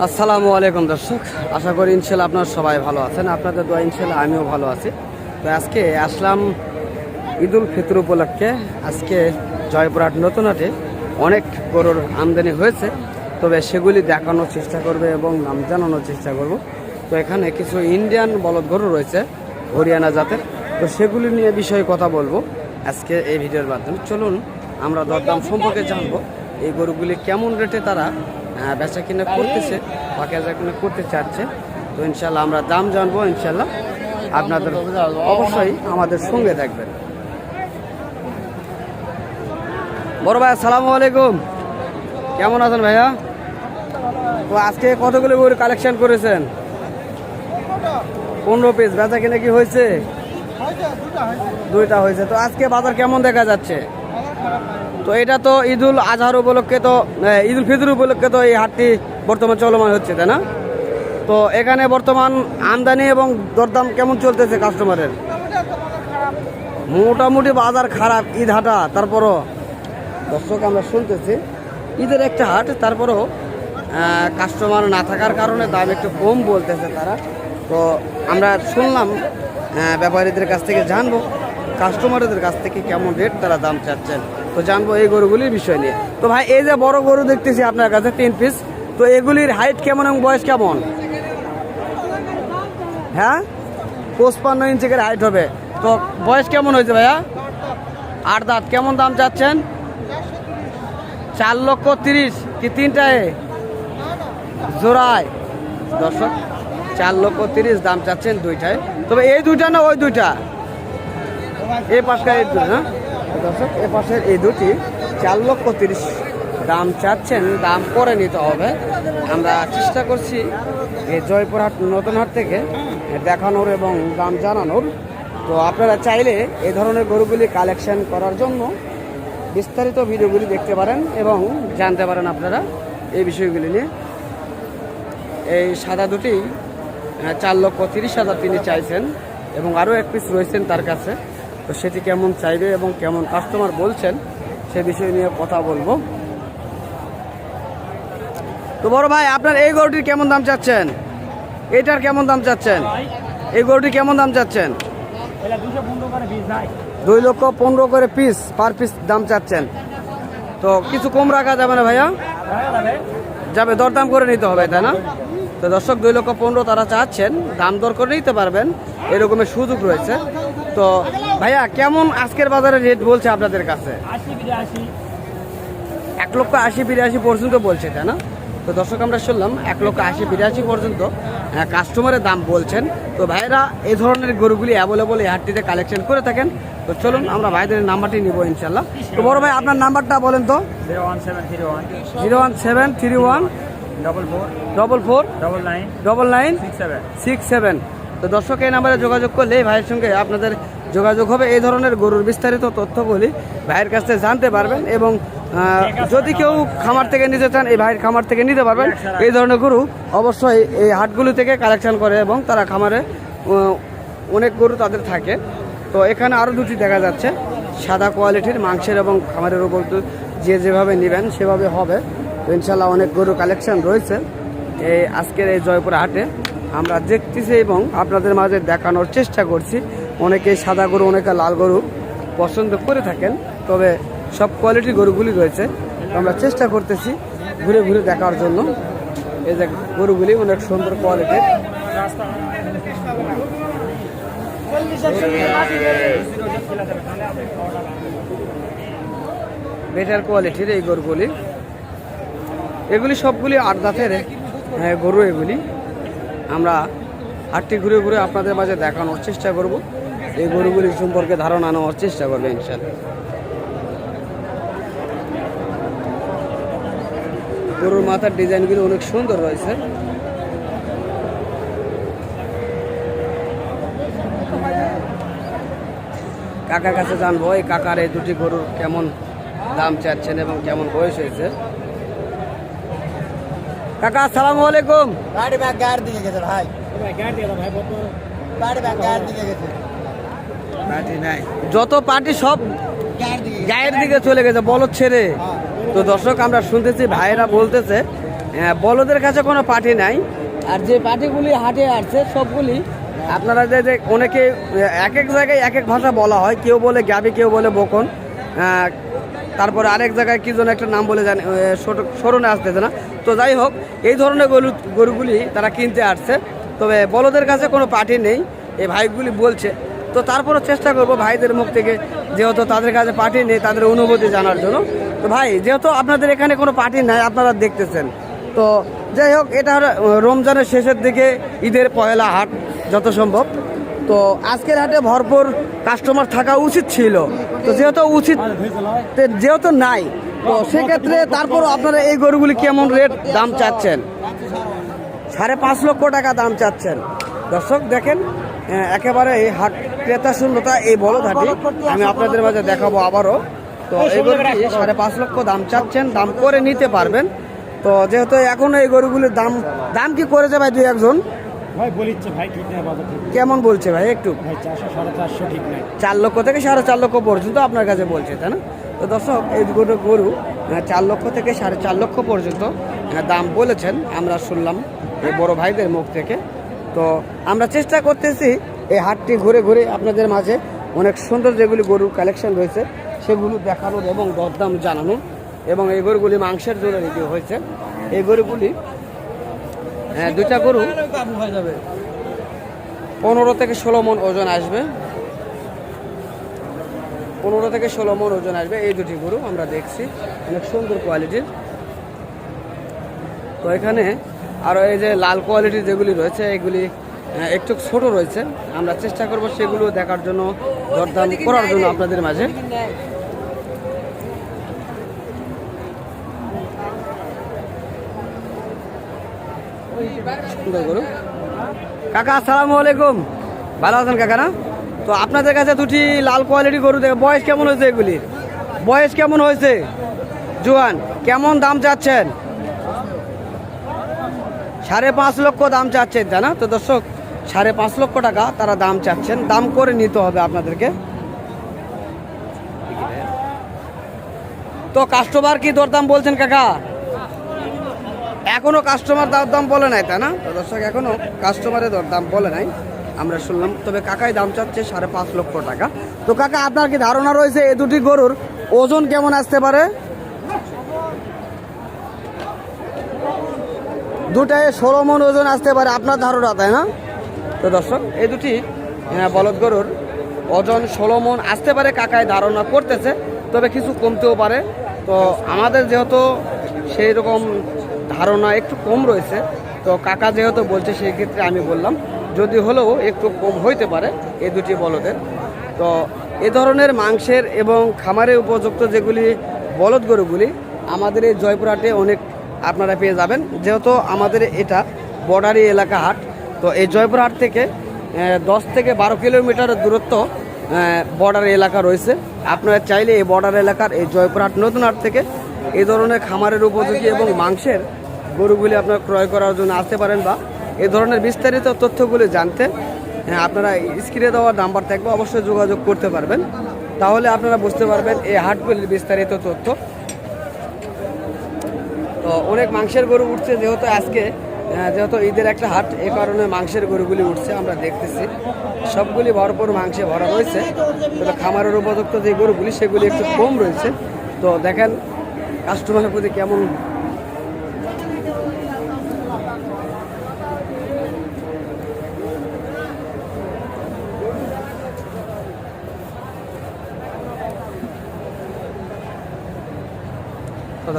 আসসালামু আলাইকুম দর্শক, আশা করি ইনশাল্লাহ আপনারা সবাই ভালো আছেন। আপনাদের দোয়া ইনশাল্লাহ আমিও ভালো আছি। তো আজকে আসলাম ঈদুল ফিতর উপলক্ষে। আজকে জয়পুরহাট নতুন হাটে অনেক গরুর আমদানি হয়েছে, তবে সেগুলি দেখানোর চেষ্টা করবে এবং নাম জানানোর চেষ্টা করব। তো এখানে কিছু ইন্ডিয়ান বলদ গরু রয়েছে হরিয়ানা জাতের, তো সেগুলি নিয়ে বিষয়ে কথা বলবো আজকে এই ভিডিওর মাধ্যমে। চলুন আমরা দরদাম সম্পর্কে জানবো, এই গরুগুলি কেমন রেটে তারা বেচা কিনা করতেছে বা কেচা কিনা করতে চাচ্ছে। তো ইনশাল্লাহ আমরা দাম জানবো, ইনশাল্লাহ আপনাদের অবশ্যই আমাদের সঙ্গে থাকবেন। বড় ভাই আসসালামু আলাইকুম, কেমন আছেন ভাইয়া? তো আজকে কতগুলো গরু কালেকশন করেছেন? 15 পিস। বেচা কিনা কি হয়েছে? দুইটা হয়েছে। তো আজকে বাজার কেমন দেখা যাচ্ছে? তো এটা তো ঈদুল আজহার উপলক্ষে, তো ঈদুল ফিতর উপলক্ষে তো এই হাটটি বর্তমান চলমান হচ্ছে, তাই না? তো এখানে বর্তমান আমদানি এবং দরদাম কেমন চলতেছে কাস্টমারের? মোটামুটি বাজার খারাপ, ঈদ হাটা। তারপরও দর্শক আমরা শুনতেছি ঈদের একটা হাট, তারপরও কাস্টমার না থাকার কারণে দাম একটু কম বলতেছে তারা। তো আমরা শুনলাম ব্যাপারীদের কাছ থেকে জানবো কাস্টমারদের কাছ থেকে কেমন রেট তারা দাম চাচ্ছেন, তো জানবো এই গরুগুলির বিষয় নিয়ে। তো ভাই, এই যে বড় গরু দেখতেছি আপনার কাছে 3 পিস, তো এগুলির হাইট কেমন এবং বয়স কেমন? হ্যাঁ, 55 ইঞ্চি করে হাইট হবে। তো বয়স কেমন হয়েছে ভাইয়া? 8 দাঁত। কেমন দাম চাচ্ছেন? 4,30,000 কি তিনটায় জোড়ায়? দর্শক 4,30,000 দাম চাচ্ছেন দুইটায়। তবে এই দুইটা না ওই দুইটা? এই পাশটা এই দুটো না দর্শক, এ পাশের এই দুটি 4,30,000 দাম চাচ্ছেন। দাম করে নিতে হবে। আমরা চেষ্টা করছি এই জয়পুরহাট নতুন হাট থেকে দেখানোর এবং দাম জানানোর। তো আপনারা চাইলে এই ধরনের গরুগুলি কালেকশন করার জন্য বিস্তারিত ভিডিওগুলি দেখতে পারেন এবং জানতে পারেন আপনারা এই বিষয়গুলি নিয়ে। এই সাদা দুটি 4,30,000 তিনি চাইছেন এবং আরও এক পিস রয়েছেন তার কাছে। তো সেটি কেমন চাইবে এবং কেমন কাস্টমার বলছেন সে বিষয় নিয়ে কথা বলবো। তো বড় ভাই, আপনার এই গরুটির কেমন দাম চাচ্ছেন? এইটার কেমন দাম চাচ্ছেন? এই গরুটির কেমন দাম চাচ্ছেন? 2,15,000 করে পিস, পার পিস দাম চাচ্ছেন। তো কিছু কম রাখা যাবে না ভাইয়া? যাবে, দরদাম করে নিতে হবে, তাই না? তো দর্শক 2,15,000 তারা চাচ্ছেন, দাম দর করে নিতে পারবেন, এরকমের সুযোগ রয়েছে। তো ভাইয়া, কেমন আজকের বাজারে রেট বলছে আপনাদের কাছে? 1,80,000-82,000 পর্যন্ত বলছে, তাই না? তো দর্শক আমরা শুনলাম 1,80,000-82,000 পর্যন্ত কাস্টমারের দাম বলছেন। তো ভাইরা এই ধরনের গরুগুলি অ্যাভেলেবল এই হাটটিতে কালেকশন করে থাকেন। তো চলুন আমরা ভাইদের নাম্বারটি নিব ইনশাল্লাহ। তো বড় ভাই, আপনার নাম্বারটা বলেন তো। 01731 44999967। তো দর্শক এই নাম্বারে যোগাযোগ করলে ভাইয়ের সঙ্গে আপনাদের যোগাযোগ হবে। এই ধরনের গরুর বিস্তারিত তথ্যগুলি ভাইয়ের কাছ থেকে জানতে পারবেন এবং যদি কেউ খামার থেকে নিতে চান এই ভাইয়ের খামার থেকে নিতে পারবেন। এই ধরনের গরু অবশ্যই এই হাটগুলি থেকে কালেকশন করে এবং তারা খামারে অনেক গরু তাদের থাকে। তো এখানে আরও দুটি দেখা যাচ্ছে সাদা কোয়ালিটির মাংসের এবং খামারের উপর যে যেভাবে নেবেন সেভাবে হবে। তো ইনশাল্লাহ অনেক গরু কালেকশন রয়েছে এই আজকের এই জয়পুর হাটে। আমরা দেখতেছি এবং আপনাদের মাঝে দেখানোর চেষ্টা করছি। অনেকে সাদা গরু, অনেকে লাল গরু পছন্দ করে থাকেন, তবে সব কোয়ালিটির গরুগুলি রয়েছে। তো আমরা চেষ্টা করতেছি ঘুরে ঘুরে দেখার জন্য। এই যে গরুগুলি অনেক সুন্দর কোয়ালিটির, বেটার কোয়ালিটির এই গরুগুলি। এগুলি সবগুলি 8 দাঁতের গরু। এগুলি আমরা হাটটি ঘুরে ঘুরে আপনাদের মাঝে দেখানোর চেষ্টা করব। এই গরুগুলি সম্পর্কে ধারণা নেওয়ার চেষ্টা করবে ইনশাআল্লাহ। গরুর মাথার ডিজাইনগুলো অনেক সুন্দর রয়েছে। কাকার কাছে জানবো এই কাকার এই দুটি গরুর কেমন দাম চাচ্ছেন এবং কেমন বয়স হয়েছে। কাকা আসসালামু আলাইকুম। যত পার্টি সব গায়ের দিকে চলে গেছে, বলদ ছেড়ে। তো দর্শক আমরা শুনতেছি ভাইয়েরা বলতেছে বলদের কাছে কোনো পার্টি নাই। আর যে পার্টিগুলি হাটে আসছে সবগুলি আপনারা যে অনেকে এক এক জায়গায় এক এক ভাষা বলা হয়, কেউ বলে গাবি, কেউ বলে বকন, তারপরে আরেক জায়গায় কি যেন একটা নাম বলে জানি স্মরণে আসতেছে না। তো যাই হোক, এই ধরনের গরুগুলি তারা কিনতে আসছে। তবে বলদের কাছে কোনো পার্টি নেই এই ভাইগুলি বলছে। তো তারপরে চেষ্টা করব ভাইদের মুখ থেকে, যেহেতু তাদের কাছে পার্টি নেই, তাদের অনুভূতি জানার জন্য। তো ভাই, যেহেতু আপনাদের এখানে কোনো পার্টি নাই, আপনারা দেখতেছেন, তো যাই হোক, এটা রমজানের শেষের দিকে ঈদের পয়লা হাট যত সম্ভব। তো আজকের হাটে ভরপুর কাস্টমার থাকা উচিত ছিল, তো যেহেতু নাই, তো সেক্ষেত্রে তারপরও আপনারা এই গরুগুলি কেমন রেট দাম চাচ্ছেন? 5.5 লক্ষ টাকা দাম চাচ্ছেন। দর্শক দেখেন, একেবারে এই হাট ক্রেতা শূন্যতা এই বলদ হাটে আমি আপনাদের মাঝে দেখাবো আবারও। তো এই গরুটি 5.5 লক্ষ দাম চাচ্ছেন, দাম করে নিতে পারবেন। তো যেহেতু এখনো এই গরুগুলির দাম কি করেছে ভাই দুই একজন? ভাই বলিচ্ছে ভাই ঠিক না, বাজার ঠিক কেমন বলছে ভাই একটু? ভাই 400 450 ঠিক নাই, 4 লক্ষ থেকে 4.5 লক্ষ পর্যন্ত আপনার কাছে বলছে, তাই না? তো দর্শক, এই গরু 4 লক্ষ থেকে 4.5 লক্ষ পর্যন্ত দাম বলেছেন, আমরা শুনলাম এই বড় ভাইদের মুখ থেকে। তো আমরা চেষ্টা করতেছি এই হাটটি ঘুরে ঘুরে আপনাদের মাঝে অনেক সুন্দর যেগুলি গরুর কালেকশন রয়েছে সেগুলো দেখানোর এবং দরদাম জানানোর। এবং এই গরুগুলি মাংসের জন্য রেডি হয়েছে। এই গরুগুলি দুইটা গরু 15 থেকে 16 মণ ওজন আসবে, 15 থেকে 16 মণ ওজন আসবে এই দুটি গরু আমরা দেখছি, অনেক সুন্দর কোয়ালিটির। তো এখানে আরও এই যে লাল কোয়ালিটির যেগুলি রয়েছে এগুলি একটু ছোট রয়েছে, আমরা চেষ্টা করব সেগুলো দেখার জন্য, দরদাম করার জন্য আপনাদের মাঝে। সুন্দর গরু। কাকা আসসালামু আলাইকুম, ভালো আছেন কাকা? না, তো আপনাদের কাছে দুটি লাল কোয়ালিটি গরু দেখে, বয়স কেমন হয়েছে এগুলির? বয়স কেমন হয়েছে? জোয়ান। কেমন দাম চাচ্ছেন? 5.5 লক্ষ দাম চাচ্ছেন, তাই না? তো দর্শক, 5.5 লক্ষ টাকা তারা দাম চাচ্ছেন, দাম করে নিতে হবে আপনাদেরকে। তো কাস্টমার কি দরদাম বলছেন কাকা? এখনো কাস্টমার দরদাম বলে নাই, তাই না? তো দর্শক, এখনো কাস্টমারের দরদাম বলে নাই, আমরা শুনলাম। তবে কাকাই দাম চাচ্ছে 5.5 লক্ষ টাকা। তো কাকা, আপনার কি ধারণা রয়েছে এই দুটি গরুর ওজন কেমন আসতে পারে? দুটায় 16 মণ ওজন আসতে পারে আপনার ধারণা, তাই না? তো দর্শক, এই দুটি বলদ গরুর ওজন 16 মণ আসতে পারে কাকায় ধারণা করতেছে, তবে কিছু কমতেও পারে। তো আমাদের যেহেতু সেই রকম ধারণা একটু কম রয়েছে, তো কাকা যেহেতু বলছে সেই ক্ষেত্রে আমি বললাম যদি হলেও একটু কম হইতে পারে এই দুটি বলদের। তো এ ধরনের মাংসের এবং খামারের উপযুক্ত যেগুলি বলদ গরুগুলি আমাদের এই জয়পুরহাটে অনেক আপনারা পেয়ে যাবেন, যেহেতু আমাদের এটা বর্ডারি এলাকা হাট। তো এই জয়পুরহাট থেকে 10 থেকে 12 কিলোমিটার দূরত্ব বর্ডার এলাকা রয়েছে। আপনারা চাইলে এই বর্ডার এলাকার এই জয়পুরহাট নতুন হাট থেকে এই ধরনের খামারের উপযোগী এবং মাংসের গরুগুলি আপনারা ক্রয় করার জন্য আসতে পারেন, বা এই ধরনের বিস্তারিত তথ্যগুলি জানতে আপনারা স্ক্রিনে দেওয়ার নাম্বার থাকবে, অবশ্যই যোগাযোগ করতে পারবেন। তাহলে আপনারা বুঝতে পারবেন এই হাটগুলির বিস্তারিত তথ্য। তো অনেক মাংসের গরু উঠছে, যেহেতু ঈদের একটা হাট, এই কারণে মাংসের গরুগুলি উঠছে, আমরা দেখতেছি সবগুলি ভরপুর মাংসে ভরা রয়েছে। তবে খামারের উপযুক্ত যে গরুগুলি সেগুলি একটু কম রয়েছে। তো দেখেন কাস্টমারের প্রতি কেমন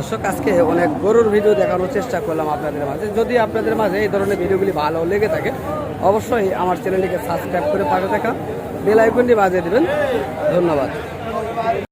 দর্শক, আজকে অনেক গরুর ভিডিও দেখানোর চেষ্টা করলাম আপনাদের মাঝে। যদি আপনাদের মাঝে এই ধরনের ভিডিওগুলি ভালো লেগে থাকে, অবশ্যই আমার চ্যানেলটিকে সাবস্ক্রাইব করে পাশে থাকা বেল আইকনটি বাজিয়ে দেবেন। ধন্যবাদ।